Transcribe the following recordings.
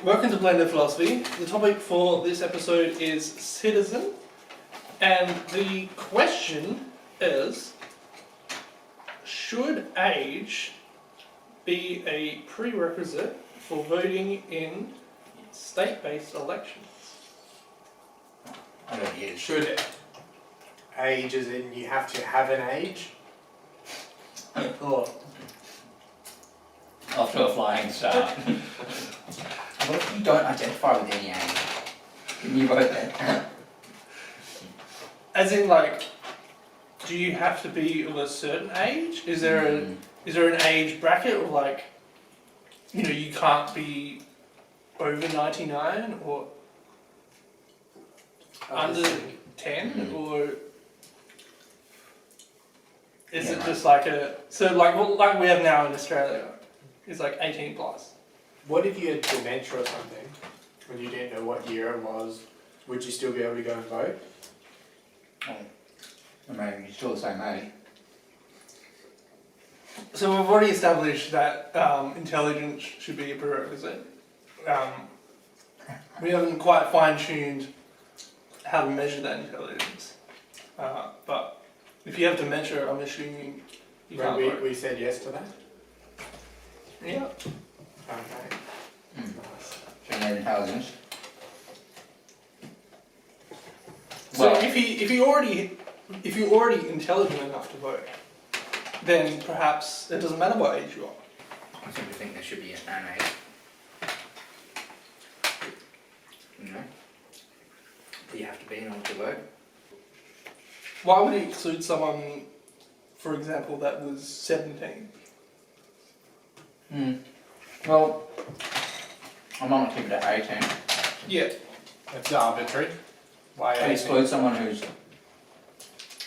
Welcome to Blended Philosophy. The topic for this episode is citizen, and the question is, should age be a prerequisite for voting in state-based elections? I don't think it Should it? Age as in you have to have an age? Or off to a flying start. What if you don't identify with any age? Can you vote then? As in, like, do you have to be of a certain age? Is there an age bracket, or like, you know, you can't be over 99 or under 10, or is it just like like we have now in Australia, is like 18 plus? what if you had dementia or something when you didn't know what year it was? Would you still be able to go and vote? I mean, you're still the same age. So we've already established that intelligence should be a prerequisite. We haven't quite fine-tuned how to measure that intelligence. But if you have dementia, I'm assuming you can't vote. We said yes to that? Yeah. Okay. Nice. Showing their intelligence. So Well, if you're already intelligent enough to vote, then perhaps it doesn't matter what age you are. I simply think there should be an age. You know? Do you have to be in order to vote? Why would it exclude someone, for example, that was 17? Well, I might not keep it at 18. Yeah. That's arbitrary. Why I 18? exclude someone who's...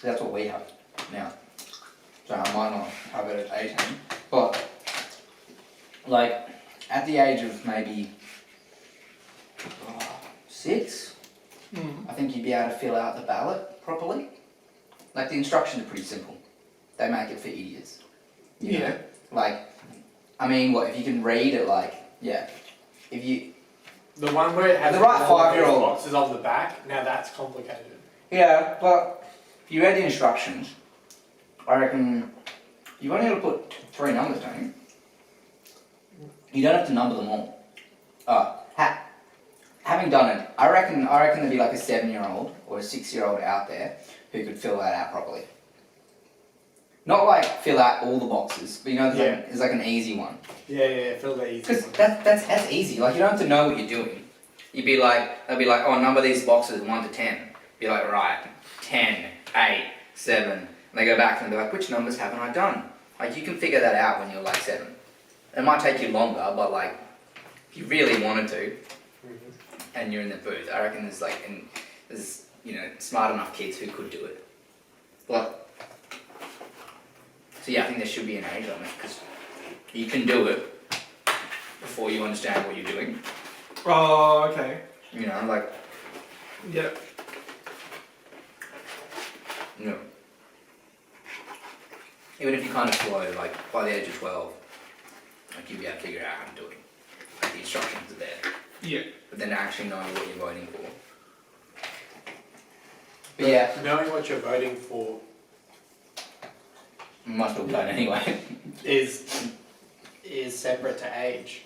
That's what we have now. So I might not have it at 18. But, like, at the age of maybe 6, I think you'd be able to fill out the ballot properly. Like, the instructions are pretty simple. They make it for idiots. You know? Like, I mean, what, if you can read it, like, yeah. If you... The one where it has The right all those 5-year-old. boxes on the back, now that's complicated. Yeah, but if you read the instructions, I reckon you've only got to put 3 numbers, don't you? You don't have to number them all. Having done it, I reckon there'd be like a 7-year-old or a 6-year-old out there who could fill that out properly. Not like fill out all the boxes, but you know, it's like an easy one. Yeah, fill the easy Because one. that's easy. Like, you don't have to know what you're doing. They'll be like, oh, number these boxes 1 to 10. Be like, right, 10, 8, 7. And they go back and they're like, which numbers haven't I done? Like, you can figure that out when you're like 7. It might take you longer, but like, if you really wanted to, and you're in the booth, I reckon there's smart enough kids who could do it. But, so yeah, I think there should be an age on it, because you can do it before you understand what you're doing. Oh, okay. You know, like, Yeah. you know, even if you kind of slow, like, by the age of 12, like, you'll be able to figure out how to do it. Like, the instructions are there. Yeah. But then actually knowing what you're voting for. But yeah, Knowing what you're voting for you must have done anyway. is separate to age.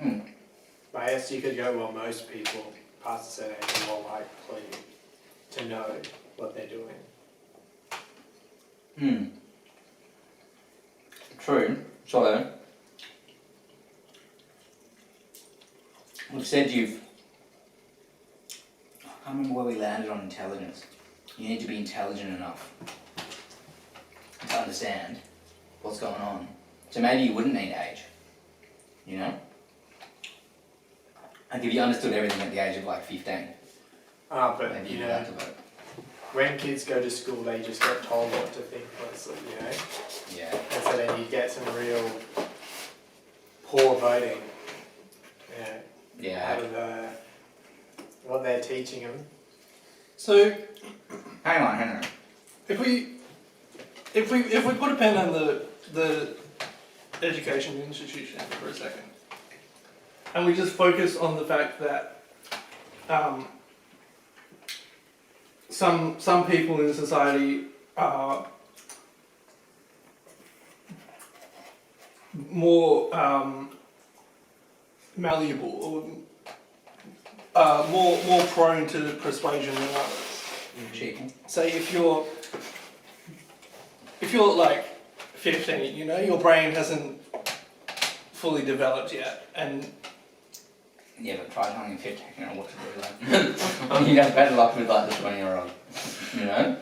I guess you could go, well, most people past a certain age are more likely to know what they're doing. True. So, we've said I can't remember where we landed on intelligence. You need to be intelligent enough to understand what's going on. So maybe you wouldn't need age. You know? Like, if you understood everything at the age of like 15, But maybe you you'd know, have to vote. when kids go to school, they just get told what to think mostly, you know? Yeah. And so then you get some real poor voting, you know, out Yeah. of what they're teaching them. So Hang on. if we put a pen on the education institution for a second, and we just focus on the fact that some people in society are more malleable or more prone to persuasion than others. Cheating. Say if you're like 15, you know, your brain hasn't fully developed yet, and Yeah, but try telling a 15-year-old what to do. Like, you'd have better luck with like the 20-year-old. You know?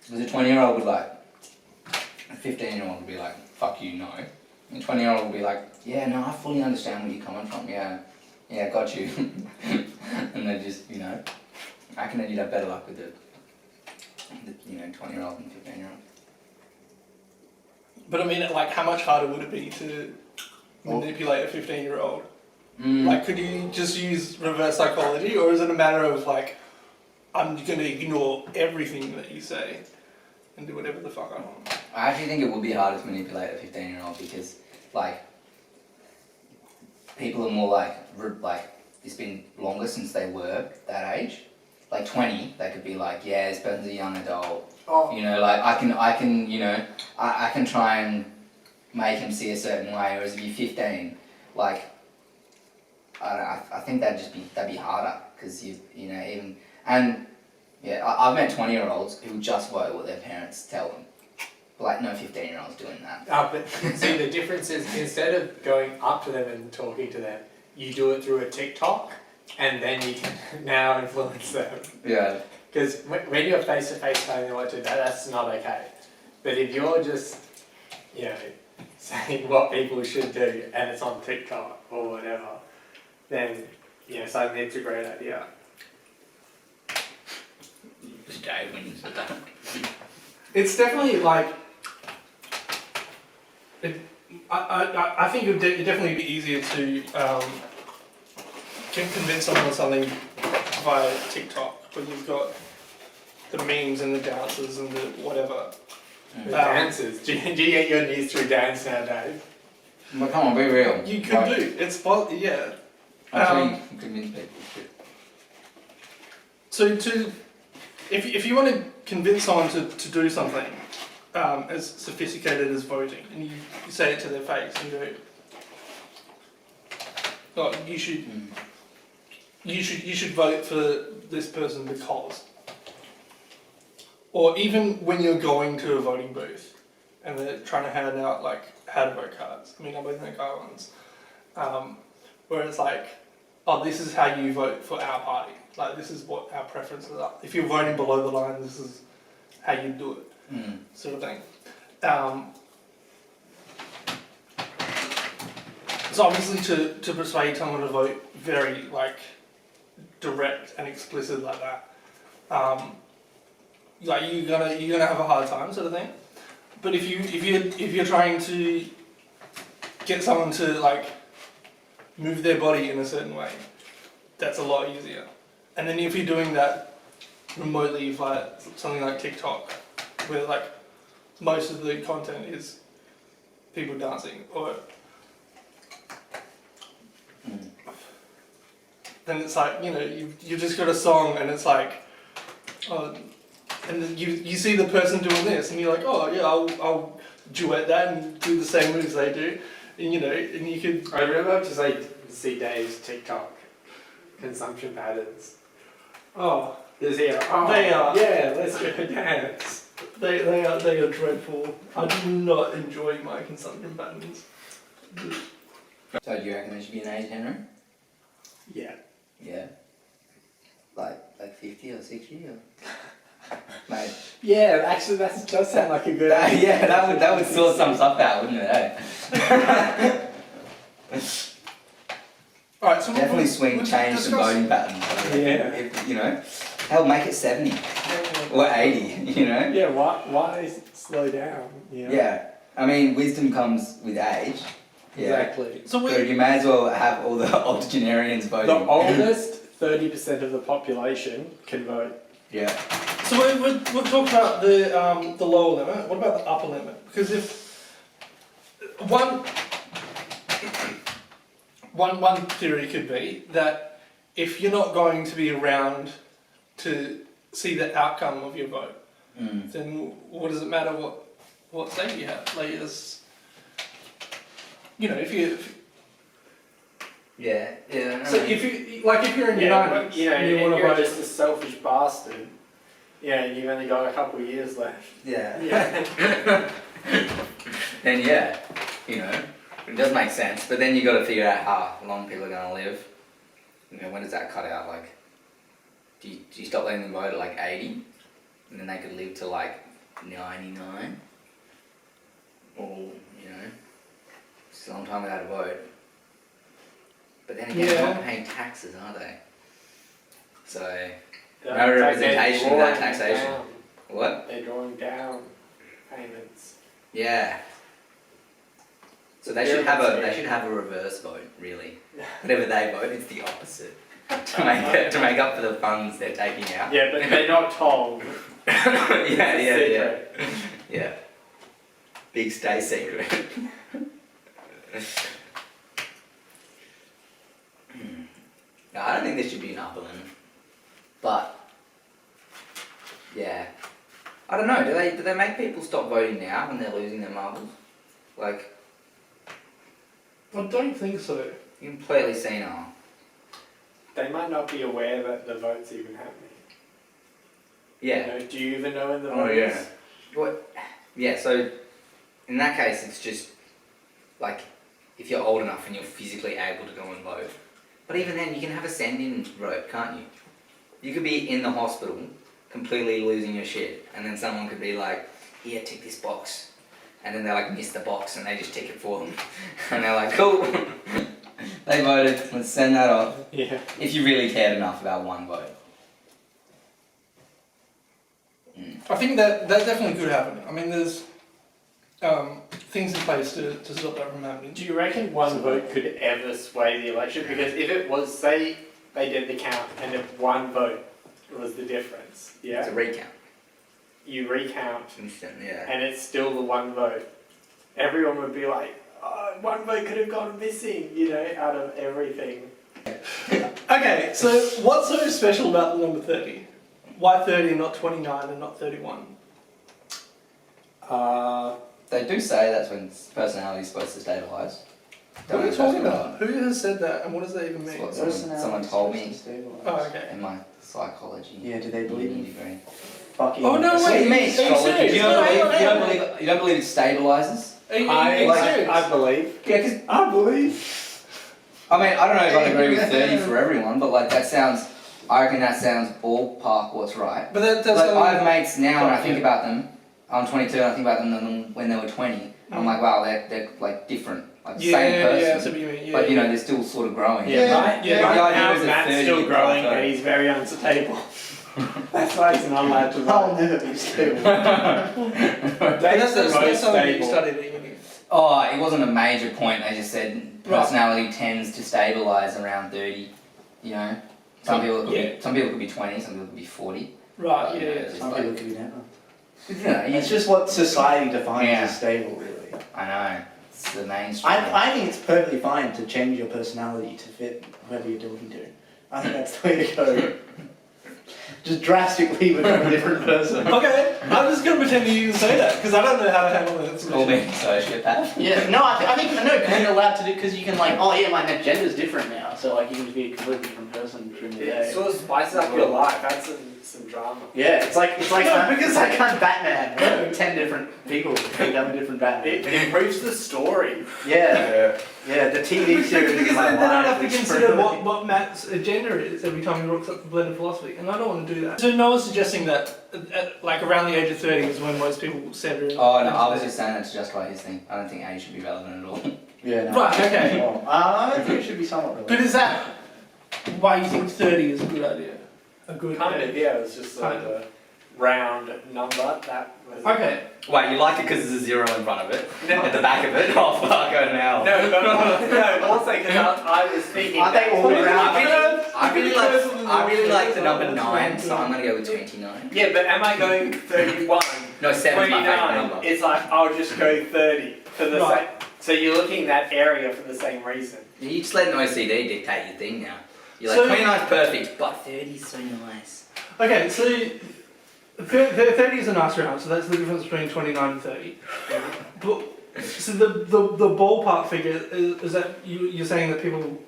Because a 20-year-old would like, a 15-year-old would be like, fuck you, no. And a 20-year-old would be like, yeah, no, I fully understand where you're coming from. Yeah, got you. And they just, you know, I reckon that you'd have better luck with the 20-year-old and 15-year-old. but I mean, like, how much harder would it be to manipulate a 15-year-old? Mm. Like, could you just use reverse psychology, or is it a matter of like, I'm going to ignore everything that you say and do whatever the fuck I want? I actually think it would be harder to manipulate a 15-year-old because, like, people are more like it's been longer since they were that age. Like 20, they could be like, yeah, this person's a young adult. Oh. You know, like I can, you know, I can try and make him see a certain way. Whereas if you're 15, like, I think that'd be harder because you know even and yeah, I've met 20-year-olds who just vote what their parents tell them. But like no 15-year-olds doing that. But see, the difference is instead of going up to them and talking to them, you do it through a TikTok, and then you can now influence them. Yeah. Because when you're face to face telling them what to do, that's not okay. But if you're just, you know, saying what people should do, and it's on TikTok or whatever, then you know suddenly it's a great idea. Just Dave when you said that. It's definitely like, I think it'd definitely be easier to convince someone of something via TikTok, where you've got the memes and the dances and the whatever. The dances. Do you get your news through dance now, Dave? But come on, be real. You could do. It's yeah. Actually, convince people. So if you want to convince someone to do something as sophisticated as voting, and you say it to their face and go, "Oh, you should vote for this person because," or even when you're going to a voting booth and they're trying to hand out like how to vote cards. I mean, I'm in the car ones, where it's like, "Oh, this is how you vote for our party. Like, this is what our preferences are. If you're voting below the line, this is how you do it," sort of thing. So obviously, to persuade someone to vote very like direct and explicit like that, like you're gonna have a hard time, sort of thing. But if you're trying to get someone to like move their body in a certain way, that's a lot easier. And then if you're doing that remotely via something like TikTok, where like most of the content is people dancing, or then it's like, you know, you've just got a song and it's like, and then you see the person doing this and you're like, oh yeah, I'll duet that and do the same moves they do, and you know, and you could. I really love to see Dave's TikTok consumption patterns. Oh, there's here. Oh, They are. Yeah, let's go dance. They are dreadful. I do not enjoy my consumption patterns. So do you reckon there should be an age, Henry? Yeah. Yeah. Like 50 or 60 or? Mate. Yeah, actually, that does sound like a good idea. Yeah, that would sort some stuff out, wouldn't it? Eh? All right, so Definitely change some voting patterns. Yeah. If, you know, hell, make it 70 or 80. You know. Yeah. Why slow down? You know? Yeah. I mean, wisdom comes with age. Yeah. Exactly. So So you may as well have all the octogenarians voting. The oldest 30% of the population can vote. Yeah. So we've talked about the lower limit. What about the upper limit? Because if one theory could be that if you're not going to be around to see the outcome of your vote, then what does it matter what state you have? Like, it's, you know, if you. Yeah. So if you like, if you're in United, you know, you if want to you're vote. just a selfish bastard. Yeah, and you've only got a couple of years left. Yeah. Yeah. Then yeah, you know, it does make sense. But then you got to figure out how long people are going to live. You know, when does that cut out? Like, do you stop letting them vote at like 80, and then they could live to like 99, or you know, it's a long time without a vote. But then again, they're not paying taxes, are they? So no representation without taxation. Down. What? They're drawing down payments. Yeah. So they should have a reverse vote, really. Whatever they vote, it's the opposite. to make up for the funds they're taking out. Yeah, but they're not told. Yeah. Yeah. Big stay secret. No, I don't think there should be an upper limit. But yeah. I don't know, do they make people stop voting now when they're losing their marbles? Like, I don't think so. completely senile. They might not be aware that the vote's even happening. Yeah. You know, do you even know when the Oh, vote yeah. is? What? Yeah, so in that case, it's just like if you're old enough and you're physically able to go and vote. But even then, you can have a send-in vote, can't you? You could be in the hospital, completely losing your shit, and then someone could be like, "Here, tick this box," and then they like miss the box and they just tick it for them, and they're like, "Cool, they voted. Let's send that off." Yeah. If you really cared enough about one vote. I think that definitely could happen. I mean, there's things in place to stop that from happening. Do you reckon one vote could ever sway the election? Because if it was, say, they did the count and if one vote was the difference, It's yeah, a recount. you recount Instant, yeah. and it's still the one vote, everyone would be like, oh, one vote could have gone missing, you know, out of everything. Okay, so what's so special about the number 30? Why 30 and not 29 and not 31? They do say that's when personality is supposed to stabilise. What are you talking about? Who has said that and what does that even mean? That's what someone told me Oh, okay. in my psychology. Yeah, do they believe in degree. fucking... Oh, no, What do you mean? Are you Astrology? serious? You don't believe it stabilises? Are you I serious? believe. Yeah, because I believe. I mean, I don't know if I agree with 30 for everyone, but like that sounds. I reckon that sounds ballpark what's right. But that's Like not- I have mates now, and I think about them. I'm 22, and I think about them when they were 20. I'm like, wow, they're like different, like yeah, same person. Yeah, that's what you mean. Yeah, But you know, they're still sort of growing. Yeah. Right? Yeah. Right The idea now, is that Matt's 30 still you growing can't and he's very unstable. That's why he's not allowed to I'll vote. never be stable. But Dave's the that's most something you stable. studied at uni. Oh, it wasn't a major point. They just said personality tends to stabilise around 30. You know, some people could be 20, some people could be 40. Right, But, yeah. you know, it's just Some like, people could never. you know, It's just what society defines Yeah. as stable, really. I know. It's the mainstream. I think it's perfectly fine to change your personality to fit whoever you're talking to. I think that's the way to go. Just drastically become a different person. Okay, I'm just going to pretend that you didn't say that because I don't know how to handle it. Call me sociopath. Yeah, no, I think no, because you're allowed to do, because you can like, oh yeah, my gender's different now, so like you can just be a completely different person during the day. It sort of spices up your life. That's some drama. Yeah, it's like No, because I can't Batman. 10 different people become a different Batman. It improves the story. Yeah, yeah, the TV series. Because is my then I don't life. have to It's consider brilliant. what Matt's agenda is every time he rocks up to blended philosophy, and I don't want to do that. So no one's suggesting that like around the age of 30 is when most people center in. Oh no, I was just saying that to justify his thing. I don't think age should be relevant at all. Yeah, no. Right, okay. Oh, I think it should be somewhat relevant. But is that why you think 30 is a good idea? A good Kind of, yeah. It was just Kind a round number. That was. Okay. Wait, you like it because there's a zero in front of it? At the back of it? Oh fuck, oh no. No, no, also because I was thinking. Aren't they all round? I really like the number 9, so I'm gonna go with 29. Yeah, but am I going 31? No, 7's my favourite 29? number. It's like I'll just go 30 for the Right. sake. So you're looking at that area for the same reason. You just let an OCD dictate your thing now. You're like, So- 29 is perfect, but 30 is so nice. Okay, so 30 is a nice round, so that's the difference between 29 and 30. But, so the ballpark figure is that you're saying that people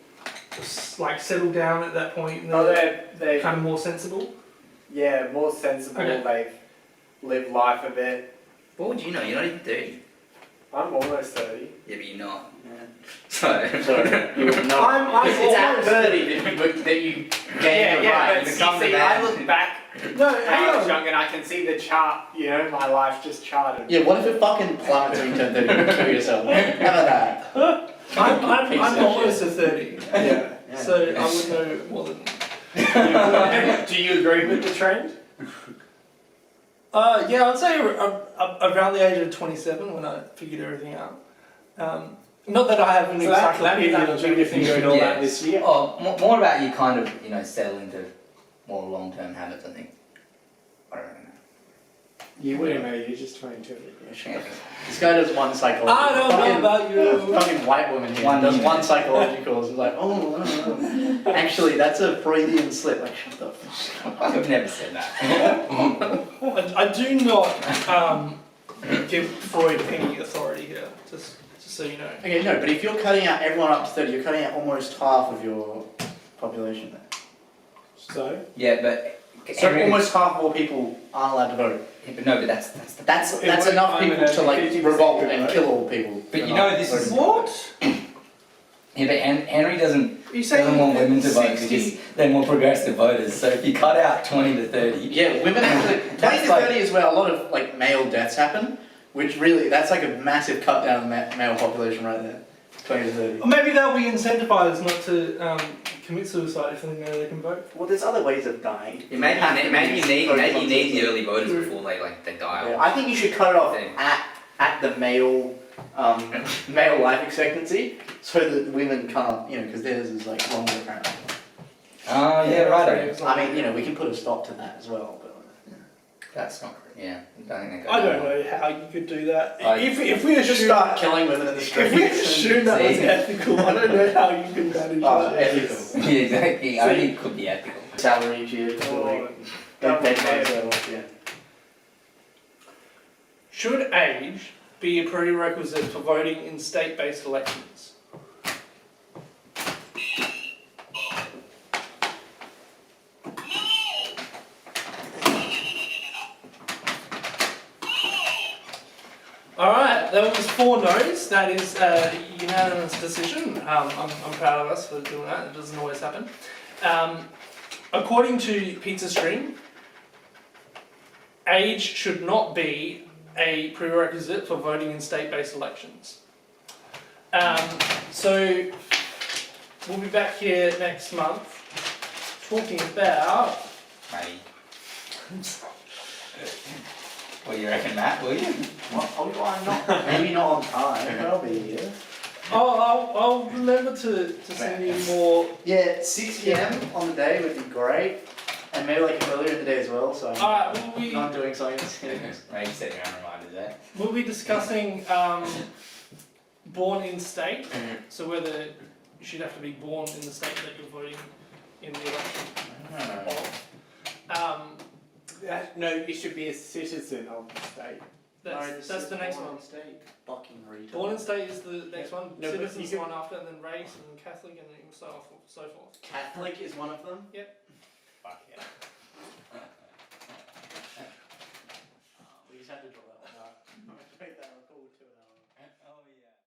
like settle down at that point and Oh, they're they're kind of more sensible? yeah, more sensible. Okay. They've lived life a bit. What would you know? You're not even 30. I'm almost 30. Yeah, but you're not. Yeah. So, So you would know. I'm it's at almost 30 that you gain the right. but you see, become the I man. look back No, when hang I was on. young and I can see the chart, my life just charted. Yeah, what if it fucking plummets when you turn 30 and kill yourself? How about that? I'm Piece of almost shit. at 30. Yeah. Yeah. So I would know more than. Do you agree with the trend? Yeah, I'd say around the age of 27 when I figured everything out. Not that I have an So that means encyclopedia I'm of doing everything figuring going all on. that this year. oh, more about you kind of, settle into more long-term habits, I think. I don't know. You wouldn't know, you're just 22. Yeah, sure. This guy does one psychology. I don't know about you. Fucking white woman here One does unit. one psychology course. It's like, oh, actually, that's a Freudian slip. Like, shut the fuck up. I've never said that. I do not give Freud any authority here, just so you know. Okay, no, but if you're cutting out everyone up to 30, you're cutting out almost half of your population there. So? Yeah, but... So almost half of all people aren't allowed to vote. Yeah, but no, but that's the... That's It won't enough find people that to like 50% revolt would and vote. kill all people. But for you not know this is- voting. What? Yeah, but Henry doesn't Are you saying want women to vote 60? because they're more progressive voters. So if you cut out 20 to 30... Yeah, women actually. 20 to That's like- 30 is where a lot of like male deaths happen, which really that's like a massive cut down of the male population right there. 20 to 30. Or maybe they'll be incentivized not to commit suicide if they know they can vote. Well, there's other ways of dying. Yeah, maybe you need the early voters before they die. Yeah, I think you should cut it off Yeah. at the male male life expectancy, so that women can't, because theirs is like longer apparently. Oh, yeah, right. I mean, we can put a stop to that as well, but. That's not... Yeah, I don't think I don't know how you could do that. I- If we Just assume start killing women in the if we streets. assume that was See? ethical, I don't know how you can manage that. Ethical. Yeah, exactly. I think it could be ethical. Salary each year for the Or week. Don't pay government myself, yeah. Should age be a prerequisite for voting in state-based elections? Alright, that was 4 no's. That is a unanimous decision. I'm proud of us for doing that. It doesn't always happen. According to Pizza Stream, age should not be a prerequisite for voting in state-based elections. So we'll be back here next month talking about... Maybe. What do you reckon, Matt? Will you? Maybe not on time. I'll be here. I'll remember to send you more... Yeah, 6 p.m. on the day would be great. And maybe like earlier in the day as well, so I'm Alright, not doing something serious. Maybe set your own reminders, eh? we'll be discussing born in state, so whether you should have to be born in the state that you're voting in the election of. No, you should be a citizen of the state. That's the next one. State. Fucking retard. Born in state is the next one. No, but Citizens you one after, and then race and Catholic, and so forth. Catholic is one of them? Yep. Fuck yeah. We just had to draw that one out.